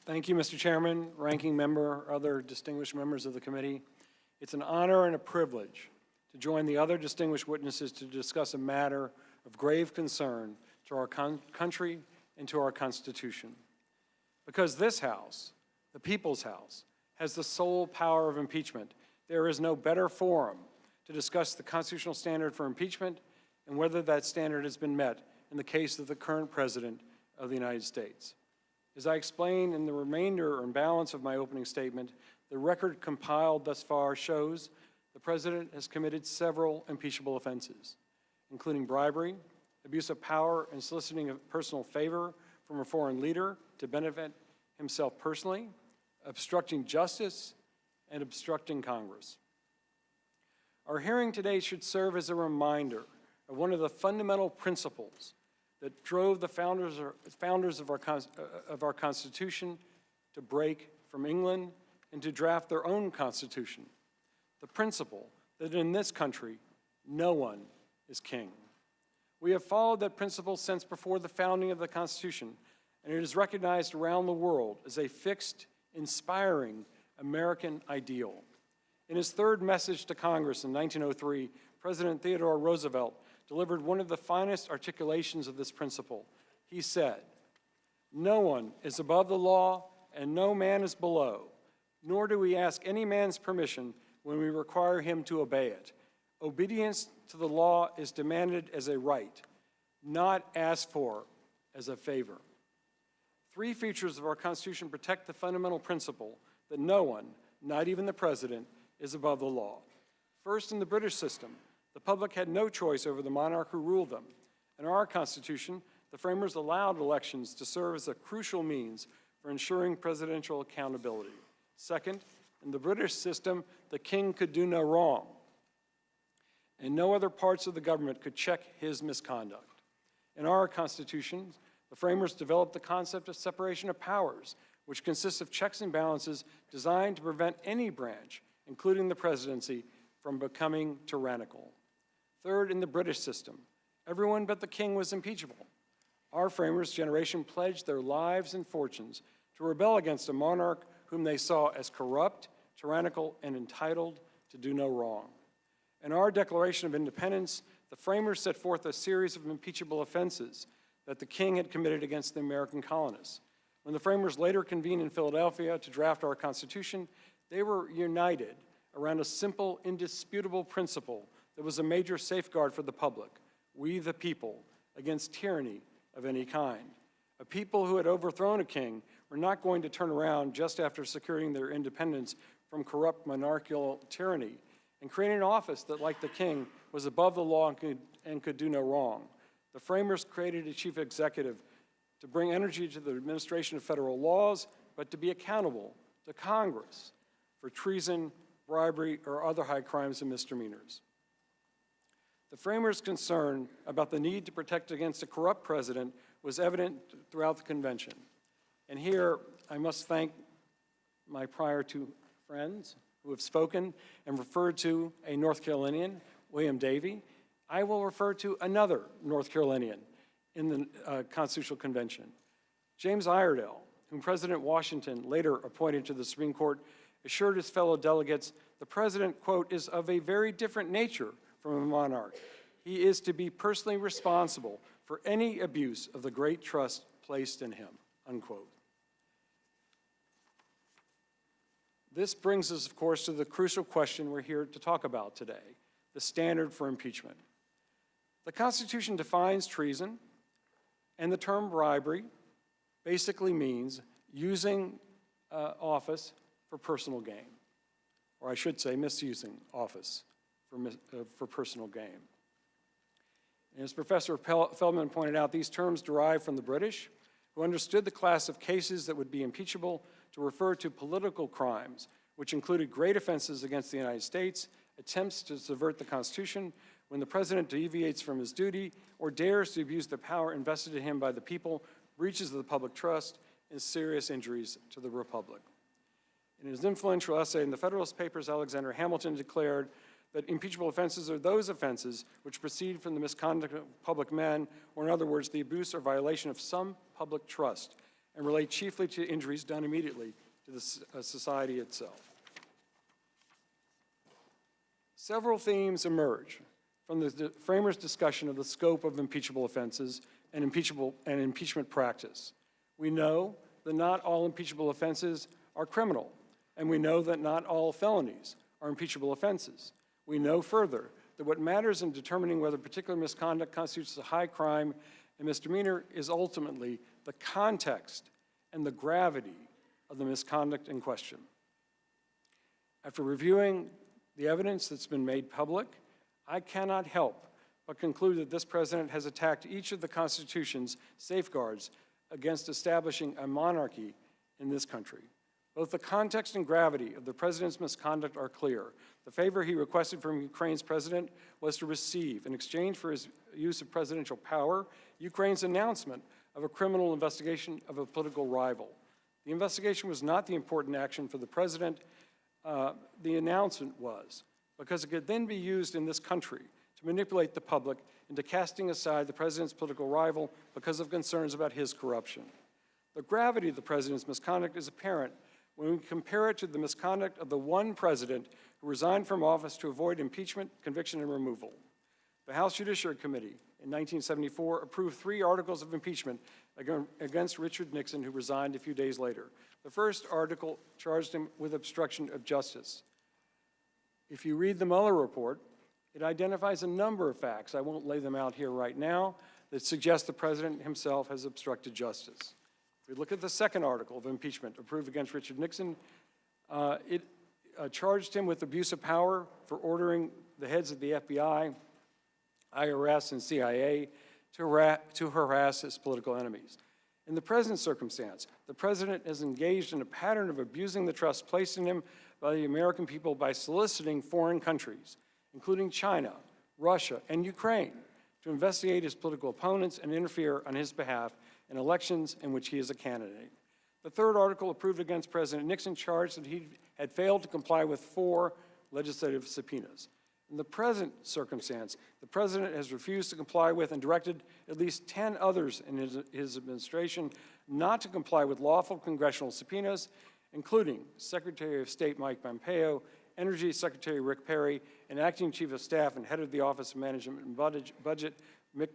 Thank you, Mr. Chairman, ranking member, other distinguished members of the committee. It's an honor and a privilege to join the other distinguished witnesses to discuss a matter of grave concern to our country and to our Constitution. Because this House, the People's House, has the sole power of impeachment, there is no better forum to discuss the constitutional standard for impeachment and whether that standard has been met in the case of the current President of the United States. As I explain in the remainder and balance of my opening statement, the record compiled thus far shows the President has committed several impeachable offenses, including bribery, abuse of power, and soliciting a personal favor from a foreign leader to benefit himself personally, obstructing justice, and obstructing Congress. Our hearing today should serve as a reminder of one of the fundamental principles that drove the founders of our Constitution to break from England and to draft their own Constitution, the principle that in this country, no one is king. We have followed that principle since before the founding of the Constitution, and it is recognized around the world as a fixed, inspiring American ideal. In his third message to Congress in 1903, President Theodore Roosevelt delivered one of the finest articulations of this principle. He said, "No one is above the law and no man is below, nor do we ask any man's permission when we require him to obey it. Obedience to the law is demanded as a right, not asked for as a favor." Three features of our Constitution protect the fundamental principle that no one, not even the President, is above the law. First, in the British system, the public had no choice over the monarch who ruled them. In our Constitution, the framers allowed elections to serve as a crucial means for ensuring presidential accountability. Second, in the British system, the king could do no wrong, and no other parts of the government could check his misconduct. In our Constitution, the framers developed the concept of separation of powers, which consists of checks and balances designed to prevent any branch, including the presidency, from becoming tyrannical. Third, in the British system, everyone but the king was impeachable. Our framers' generation pledged their lives and fortunes to rebel against a monarch whom they saw as corrupt, tyrannical, and entitled to do no wrong. In our Declaration of Independence, the framers set forth a series of impeachable offenses that the king had committed against the American colonists. When the framers later convened in Philadelphia to draft our Constitution, they were united around a simple, indisputable principle that was a major safeguard for the public: we the people, against tyranny of any kind. A people who had overthrown a king were not going to turn around just after securing their independence from corrupt monarchical tyranny and create an office that, like the king, was above the law and could do no wrong. The framers created a chief executive to bring energy to the administration of federal laws, but to be accountable to Congress for treason, bribery, or other high crimes and misdemeanors. The framers' concern about the need to protect against a corrupt president was evident throughout the convention. And here, I must thank my prior two friends who have spoken and referred to a North Carolinian, William Davie. I will refer to another North Carolinian in the Constitutional Convention, James Iredell, whom President Washington later appointed to the Supreme Court, assured his fellow delegates, the president, quote, is of a very different nature from a monarch. He is to be personally responsible for any abuse of the great trust placed in him, unquote. This brings us, of course, to the crucial question we're here to talk about today, the standard for impeachment. The Constitution defines treason, and the term bribery basically means using office for personal gain, or I should say misusing office for personal gain. And as Professor Feldman pointed out, these terms derive from the British, who understood the class of cases that would be impeachable to refer to political crimes, which included great offenses against the United States, attempts to subvert the Constitution, when the president deviates from his duty or dares to abuse the power invested in him by the people, breaches of the public trust, and serious injuries to the Republic. In his influential essay in the Federalist Papers, Alexander Hamilton declared that impeachable offenses are those offenses which proceed from the misconduct of public men, or in other words, the abuse or violation of some public trust, and relate chiefly to injuries done immediately to the society itself. Several themes emerge from the framers' discussion of the scope of impeachable offenses and impeachment practice. We know that not all impeachable offenses are criminal, and we know that not all felonies are impeachable offenses. We know further that what matters in determining whether particular misconduct constitutes a high crime and misdemeanor is ultimately the context and the gravity of the misconduct in question. After reviewing the evidence that's been made public, I cannot help but conclude that this president has attacked each of the Constitution's safeguards against establishing a monarchy in this country. Both the context and gravity of the president's misconduct are clear. The favor he requested from Ukraine's president was to receive, in exchange for his use of presidential power, Ukraine's announcement of a criminal investigation of a political rival. The investigation was not the important action for the president. The announcement was, because it could then be used in this country to manipulate the public into casting aside the president's political rival because of concerns about his corruption. The gravity of the president's misconduct is apparent when we compare it to the misconduct of the one president who resigned from office to avoid impeachment, conviction, and removal. The House Judiciary Committee in 1974 approved 3 articles of impeachment against Richard Nixon, who resigned a few days later. The first article charged him with obstruction of justice. If you read the Mueller report, it identifies a number of facts, I won't lay them out here right now, that suggest the president himself has obstructed justice. If we look at the second article of impeachment approved against Richard Nixon, it charged him with abuse of power for ordering the heads of the FBI, IRS, and CIA to harass his political enemies. In the present circumstance, the president has engaged in a pattern of abusing the trust placed in him by the American people by soliciting foreign countries, including China, Russia, and Ukraine, to investigate his political opponents and interfere on his behalf in elections in which he is a candidate. The third article approved against President Nixon charged that he had failed to comply with 4 legislative subpoenas. In the present circumstance, the president has refused to comply with and directed at least 10 others in his administration not to comply with lawful congressional subpoenas, including Secretary of State Mike Pompeo, Energy Secretary Rick Perry, and Acting Chief of Staff and Head of the Office of Management and Budget, Mick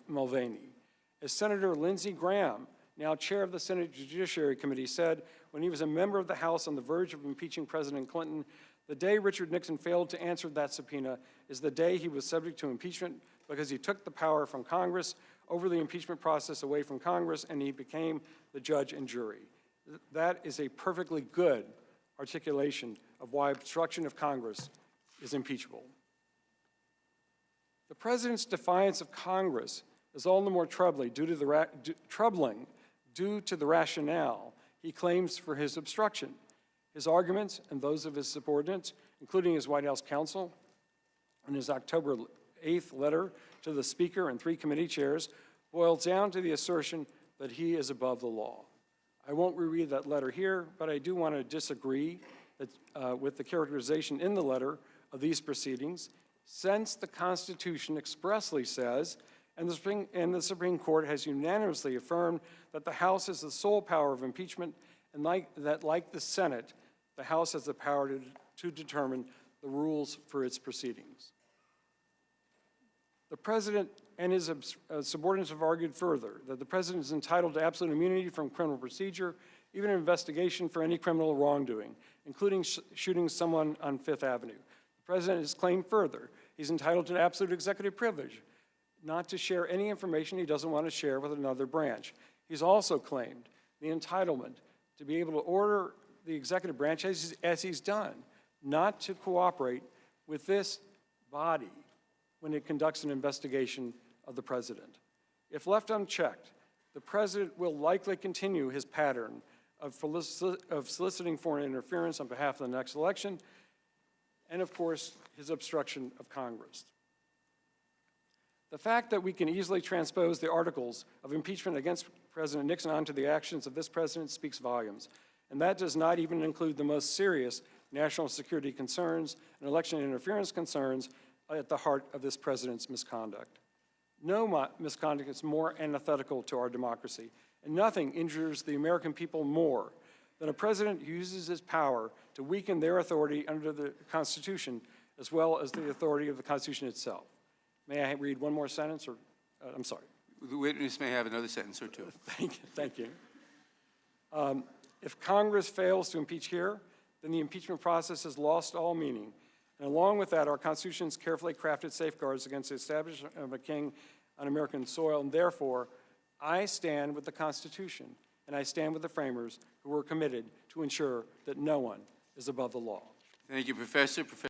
Mulvaney. As Senator Lindsey Graham, now chair of the Senate Judiciary Committee, said when he was a member of the House on the verge of impeaching President Clinton, the day Richard Nixon failed to answer that subpoena is the day he was subject to impeachment because he took the power from Congress, over the impeachment process away from Congress, and he became the judge and jury. That is a perfectly good articulation of why obstruction of Congress is impeachable. The president's defiance of Congress is all the more troubling due to the rationale he claims for his obstruction. His arguments and those of his subordinates, including his White House counsel, in his October 8th letter to the Speaker and 3 committee chairs, boils down to the assertion that he is above the law. I won't reread that letter here, but I do want to disagree with the characterization in the letter of these proceedings, since the Constitution expressly says, and the Supreme Court has unanimously affirmed, that the House has the sole power of impeachment, and like the Senate, the House has the power to determine the rules for its proceedings. The president and his subordinates have argued further that the president is entitled to absolute immunity from criminal procedure, even an investigation for any criminal wrongdoing, including shooting someone on Fifth Avenue. The president has claimed further he's entitled to absolute executive privilege, not to share any information he doesn't want to share with another branch. He's also claimed the entitlement to be able to order the executive branch, as he's done, not to cooperate with this body when it conducts an investigation of the president. If left unchecked, the president will likely continue his pattern of soliciting foreign interference on behalf of the next election, and of course, his obstruction of Congress. The fact that we can easily transpose the articles of impeachment against President Nixon onto the actions of this president speaks volumes, and that does not even include the most serious national security concerns and election interference concerns at the heart of this president's misconduct. No misconduct is more antithetical to our democracy and nothing injures the American people more than a president who uses his power to weaken their authority under the Constitution, as well as the authority of the Constitution itself. May I read one more sentence, or, I'm sorry. The witness may have another sentence or two. Thank you. If Congress fails to impeach here, then the impeachment process has lost all meaning. And along with that, our Constitution's carefully crafted safeguards against the establishment of a king on American soil, and therefore, I stand with the Constitution, and I stand with the framers who were committed to ensure that no one is above the law. Thank you, Professor.